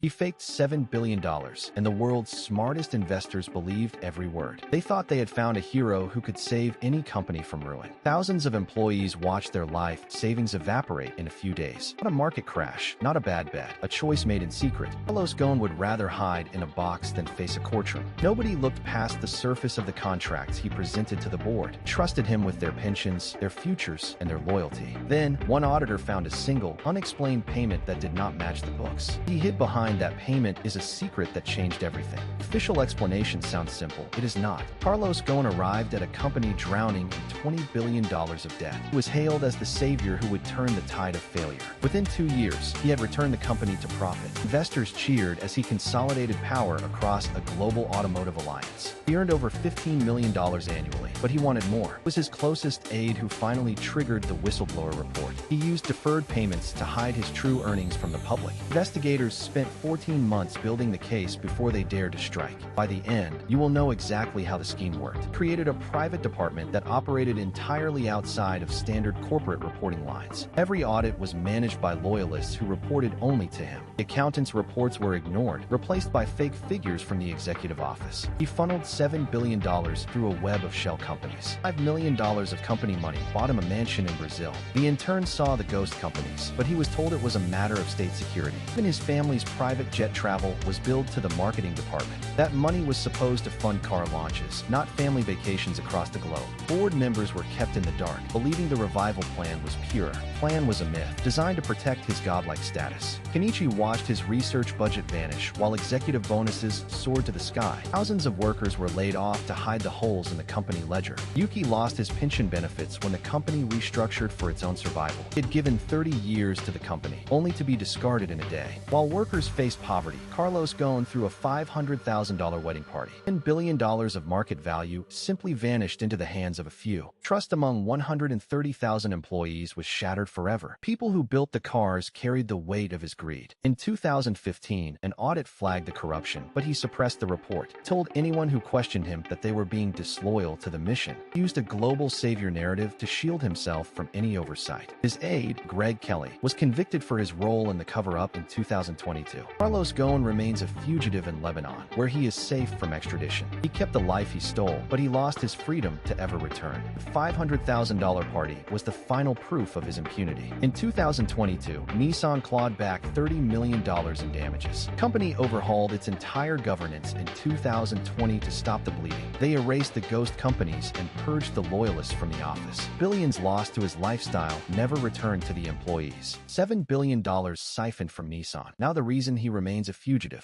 He faked $7 billion, and the world's smartest investors believed every word. They thought they had found a hero who could save any company from ruin. Thousands of employees watched their life savings evaporate in a few days. Not a market crash, not a bad bet, a choice made in secret. Ghosn would rather hide in a box than face a courtroom. Nobody looked past the surface of the contracts he presented to the board, trusted him with their pensions, their futures, and their loyalty. Then, one auditor found a single, unexplained payment that did not match the books. He hid behind that payment is a secret that changed everything. Official explanation sounds simple. It is not. Ghosn arrived at a company drowning in $20 billion of debt. He was hailed as the savior who would turn the tide of failure. Within 2 years, he had returned the company to profit. Investors cheered as he consolidated power across a global automotive alliance. He earned over $15 million annually, but he wanted more. It was his closest aide who finally triggered the whistleblower report. He used deferred payments to hide his true earnings from the public. Investigators spent 14 months building the case before they dared to strike. By the end, you will know exactly how the scheme worked. He created a private department that operated entirely outside of standard corporate reporting lines. Every audit was managed by loyalists who reported only to him. The accountant's reports were ignored, replaced by fake figures from the executive office. He funneled $7 billion through a web of shell companies. $5 million of company money bought him a mansion in Brazil. The intern saw the ghost companies, but he was told it was a matter of state security. Even his family's private jet travel was billed to the marketing department. That money was supposed to fund car launches, not family vacations across the globe. Board members were kept in the dark, believing the revival plan was pure. Plan was a myth, designed to protect his godlike status. Kenichi watched his research budget vanish while executive bonuses soared to the sky. Thousands of workers were laid off to hide the holes in the company ledger. Yuki lost his pension benefits when the company restructured for its own survival. He had given 30 years to the company, only to be discarded in a day. While workers faced poverty, Ghosn threw a $500,000 wedding party. $10 billion of market value simply vanished into the hands of a few. Trust among 130,000 employees was shattered forever. People who built the cars carried the weight of his greed. In 2015, an audit flagged the corruption, but he suppressed the report, told anyone who questioned him that they were being disloyal to the mission. He used a global savior narrative to shield himself from any oversight. His aide, Greg Kelly, was convicted for his role in the cover-up in 2022. Ghosn remains a fugitive in Lebanon, where he is safe from extradition. He kept the life he stole, but he lost his freedom to ever return. The $500,000 party was the final proof of his impunity. In 2022, Nissan clawed back $30 million in damages. The company overhauled its entire governance in 2020 to stop the bleeding. They erased the ghost companies and purged the loyalists from the office. Billions lost to his lifestyle never returned to the employees. $7 billion siphoned from Nissan. Now the reason he remains a fugitive.